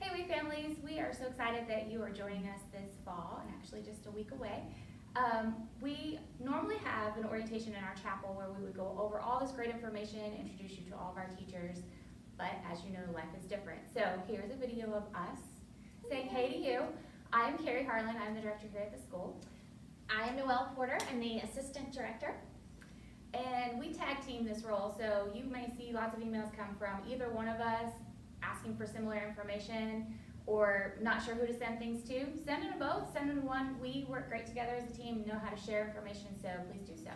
Hey Way Families, we are so excited that you are joining us this fall, and actually just a week away. We normally have an orientation in our chapel where we would go over all this great information, introduce you to all of our teachers, but as you know, life is different. So here's a video of us saying hey to you. I am Carrie Harlan, I'm the director here at the school. I am Noelle Porter, I'm the assistant director. And we tag team this role, so you may see lots of emails come from either one of us asking for similar information or not sure who to send things to. Send them to both, send them to one. We work great together as a team, know how to share information, so please do so.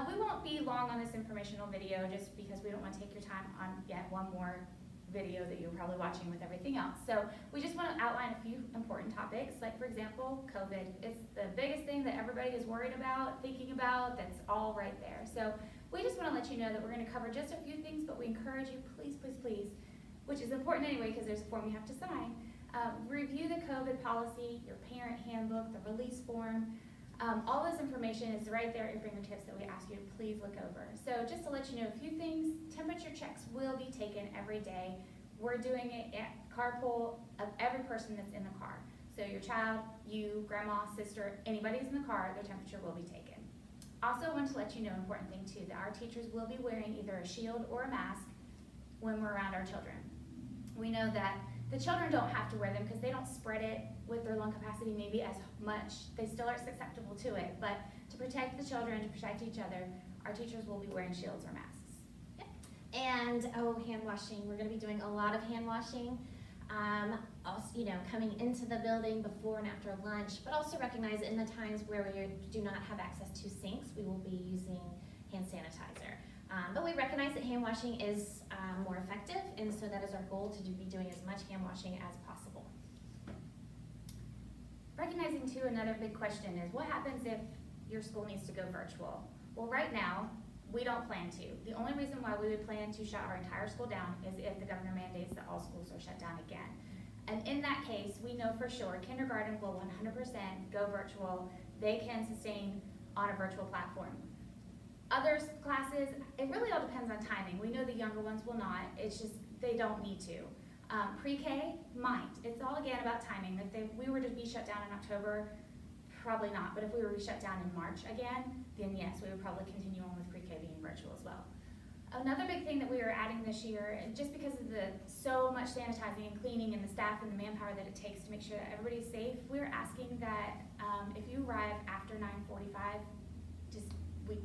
We won't be long on this informational video just because we don't want to take your time on yet one more video that you're probably watching with everything else. So we just want to outline a few important topics, like for example, COVID. It's the biggest thing that everybody is worried about, thinking about, that's all right there. So we just want to let you know that we're going to cover just a few things, but we encourage you, please, please, please, which is important anyway because there's a form you have to sign. Review the COVID policy, your parent handbook, the release form. All this information is right there at your fingertips that we ask you to please look over. So just to let you know a few things, temperature checks will be taken every day. We're doing it at carpool of every person that's in the car. So your child, you, grandma, sister, anybody who's in the car, their temperature will be taken. Also want to let you know an important thing too, that our teachers will be wearing either a shield or a mask when we're around our children. We know that the children don't have to wear them because they don't spread it with their lung capacity maybe as much. They still are susceptible to it, but to protect the children, to protect each other, our teachers will be wearing shields or masks. Yep. And hand washing. We're going to be doing a lot of hand washing. Also, coming into the building before and after lunch, but also recognize in the times where we do not have access to sinks, we will be using hand sanitizer. But we recognize that hand washing is more effective, and so that is our goal, to be doing as much hand washing as possible. Recognizing too, another big question is what happens if your school needs to go virtual? Well, right now, we don't plan to. The only reason why we would plan to shut our entire school down is if the governor mandates that all schools are shut down again. And in that case, we know for sure kindergarten will 100% go virtual. They can sustain on a virtual platform. Other classes, it really all depends on timing. We know the younger ones will not. It's just they don't need to. Pre-K might. It's all again about timing. If we were to be shut down in October, probably not. But if we were to be shut down in March again, then yes, we would probably continue on with Pre-K being virtual as well. Another big thing that we are adding this year, and just because of the so much sanitizing and cleaning and the staff and the manpower that it takes to make sure that everybody's safe, we're asking that if you arrive after 9:45,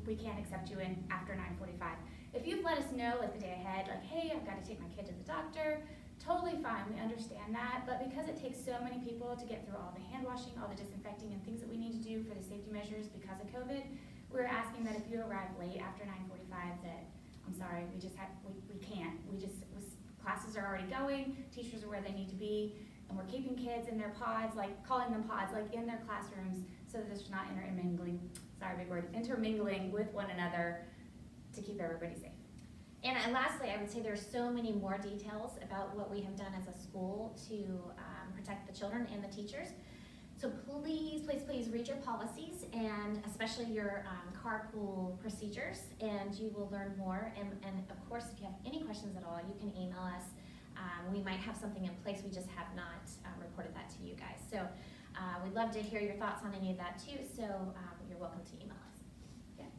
we can't accept you in after 9:45. If you've let us know like the day ahead, like, hey, I've got to take my kid to the doctor, totally fine, we understand that, but because it takes so many people to get through all the hand washing, all the disinfecting and things that we need to do for the safety measures because of COVID, we're asking that if you arrive late after 9:45 that, I'm sorry, we can't. Classes are already going, teachers are where they need to be, and we're keeping kids in their pods, like calling them pods, like in their classrooms, so that there's not intermingling with one another to keep everybody safe. And lastly, I would say there's so many more details about what we have done as a school to protect the children and the teachers. So please, please, please read your policies, and especially your carpool procedures, and you will learn more. And of course, if you have any questions at all, you can email us. We might have something in place, we just have not reported that to you guys. So we'd love to hear your thoughts on any of that too, so you're welcome to email us. Yeah.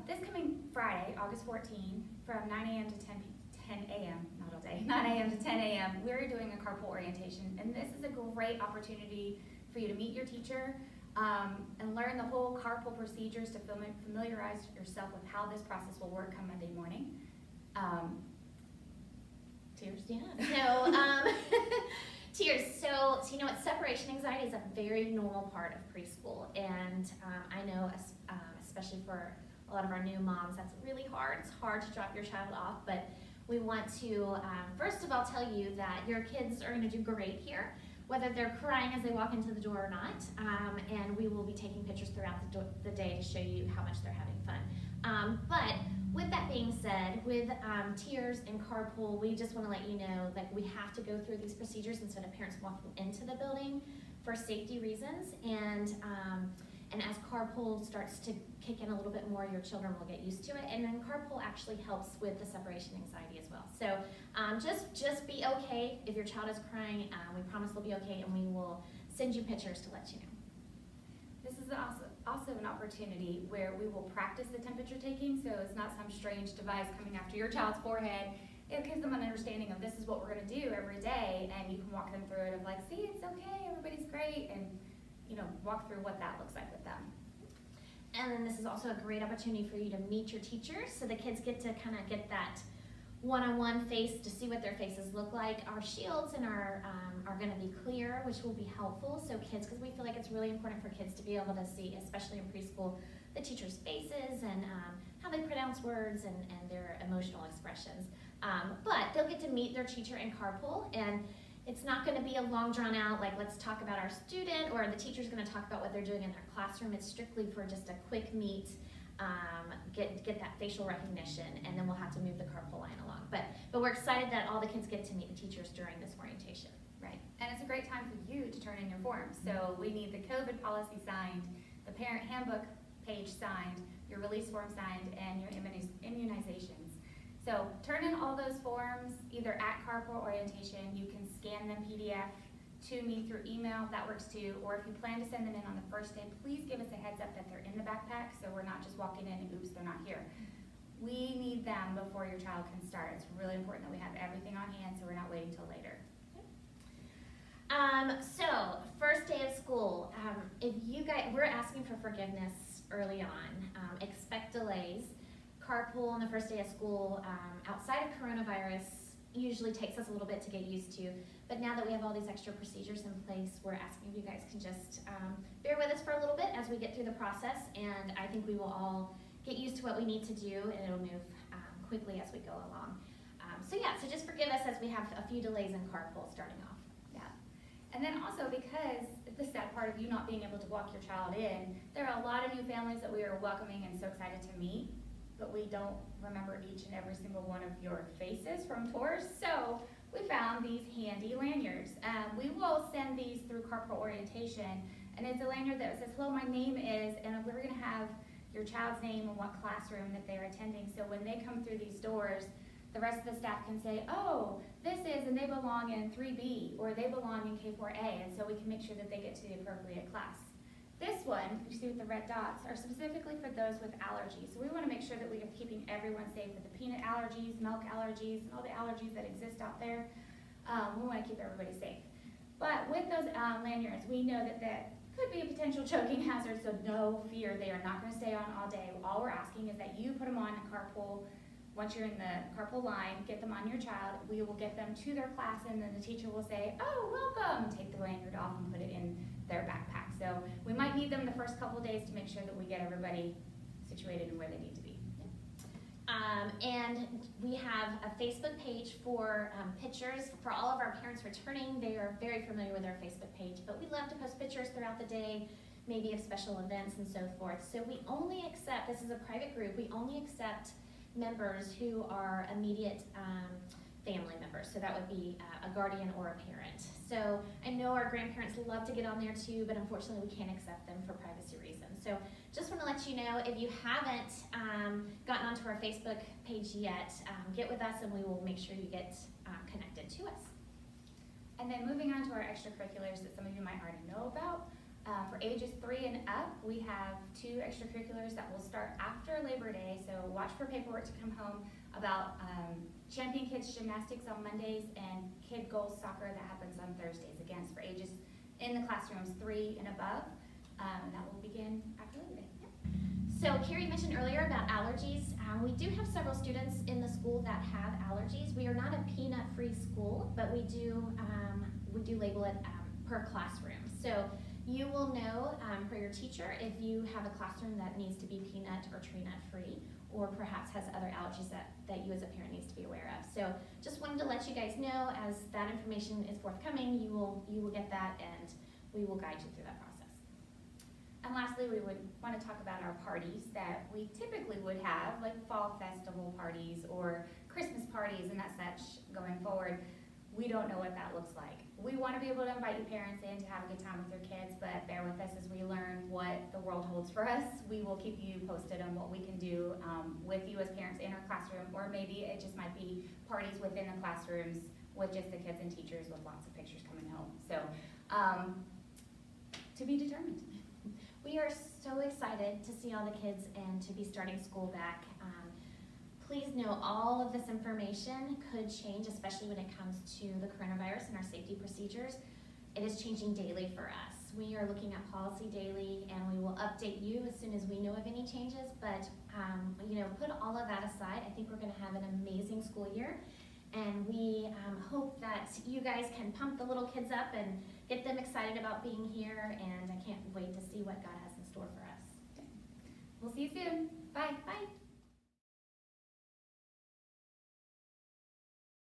This coming Friday, August 14, from 9 a.m. to 10 a.m., not all day, 9 a.m. to 10 a.m., we're doing a carpool orientation, and this is a great opportunity for you to meet your teacher and learn the whole carpool procedures, to familiarize yourself with how this process will work come Monday morning. Tears? Yeah. So, tears. So you know what? Separation anxiety is a very normal part of preschool, and I know, especially for a lot of our new moms, that's really hard. It's hard to drop your child off, but we want to first of all tell you that your kids are going to do great here, whether they're crying as they walk into the door or not, and we will be taking pictures throughout the day to show you how much they're having fun. But with that being said, with tiers and carpool, we just want to let you know that we have to go through these procedures instead of parents walking into the building for safety reasons, and And as carpool starts to kick in a little bit more, your children will get used to it. And then carpool actually helps with the separation anxiety as well. So just be okay if your child is crying. We promise they'll be okay, and we will send you pictures to let you know. This is also an opportunity where we will practice the temperature taking, so it's not some strange device coming after your child's forehead. It gives them an understanding of this is what we're going to do every day, and you can walk them through it of like, see, it's okay, everybody's great, and walk through what that looks like with them. And then this is also a great opportunity for you to meet your teachers, so the kids get to kind of get that one-on-one face to see what their faces look like. Our shields and are going to be clear, which will be helpful. So kids, because we feel like it's really important for kids to be able to see, especially in preschool, the teachers' faces and how they pronounce words and their emotional expressions. But they'll get to meet their teacher in carpool, and it's not going to be a long drawn out, like let's talk about our student, or the teacher's going to talk about what they're doing in their classroom. It's strictly for just a quick meet, get that facial recognition, and then we'll have to move the carpool line along. But we're excited that all the kids get to meet the teachers during this orientation. Right, and it's a great time for you to turn in your forms. So we need the COVID policy signed, the parent handbook page signed, your release form signed, and your immunizations. So turn in all those forms either at carpool orientation. You can scan them PDF to me through email, that works too, or if you plan to send them in on the first day, please give us a heads up that they're in the backpack so we're not just walking in and oops, they're not here. We need them before your child can start. It's really important that we have everything on hand so we're not waiting till later. So first day of school, if you guys, we're asking for forgiveness early on. Expect delays. Carpool on the first day of school, outside of coronavirus, usually takes us a little bit to get used to. But now that we have all these extra procedures in place, we're asking if you guys can just bear with us for a little bit as we get through the process. And I think we will all get used to what we need to do, and it'll move quickly as we go along. So just forgive us as we have a few delays in carpool starting off. Yeah, and then also because the sad part of you not being able to walk your child in, there are a lot of new families that we are welcoming and so excited to meet, but we don't remember each and every single one of your faces from tours. So we found these handy lanyards. We will send these through carpool orientation, and it's a lanyard that says, hello, my name is, and we're gonna have your child's name and what classroom that they're attending. So when they come through these doors, the rest of the staff can say, oh, this is, and they belong in 3B, or they belong in K4A, and so we can make sure that they get to the appropriate class. This one, you see with the red dots, are specifically for those with allergies. So we want to make sure that we are keeping everyone safe with the peanut allergies, milk allergies, and all the allergies that exist out there. We want to keep everybody safe. But with those lanyards, we know that that could be a potential choking hazard, so no fear, they are not going to stay on all day. All we're asking is that you put them on a carpool. Once you're in the carpool line, get them on your child. We will get them to their class, and then the teacher will say, oh, welcome, take the lanyard off and put it in their backpack. So we might need them the first couple of days to make sure that we get everybody situated in where they need to be. And we have a Facebook page for pictures for all of our parents returning. They are very familiar with our Facebook page, but we love to post pictures throughout the day, maybe of special events and so forth. So we only accept, this is a private group, we only accept members who are immediate family members. So that would be a guardian or a parent. So I know our grandparents love to get on there too, but unfortunately we can't accept them for privacy reasons. So just want to let you know, if you haven't gotten onto our Facebook page yet, get with us and we will make sure you get connected to us. And then moving on to our extracurriculars that some of you might already know about. For ages 3 and up, we have 2 extracurriculars that will start after Labor Day, so watch for paperwork to come home about Champion Kids Gymnastics on Mondays and Kid Goals Soccer that happens on Thursdays, again, it's for ages in the classrooms 3 and above, and that will begin after Labor Day. So Carrie mentioned earlier about allergies. We do have several students in the school that have allergies. We are not a peanut-free school, but we do label it per classroom. So you will know for your teacher if you have a classroom that needs to be peanut or tree nut free, or perhaps has other allergies that you as a parent needs to be aware of. So just wanted to let you guys know, as that information is forthcoming, you will get that, and we will guide you through that process. And lastly, we would want to talk about our parties that we typically would have, like fall festival parties or Christmas parties and that such going forward. we don't know what that looks like. We want to be able to invite you parents in to have a good time with your kids, but bear with us as we learn what the world holds for us. We will keep you posted on what we can do with you as parents in our classroom, or maybe it just might be parties within the classrooms with just the kids and teachers with lots of pictures coming home. So, to be determined. We are so excited to see all the kids and to be starting school back. Please know all of this information could change, especially when it comes to the coronavirus and our safety procedures. It is changing daily for us. We are looking at policy daily, and we will update you as soon as we know of any changes. But put all of that aside, I think we're going to have an amazing school year, and we hope that you guys can pump the little kids up and get them excited about being here. And I can't wait to see what God has in store for us. We'll see you soon. Bye. Bye.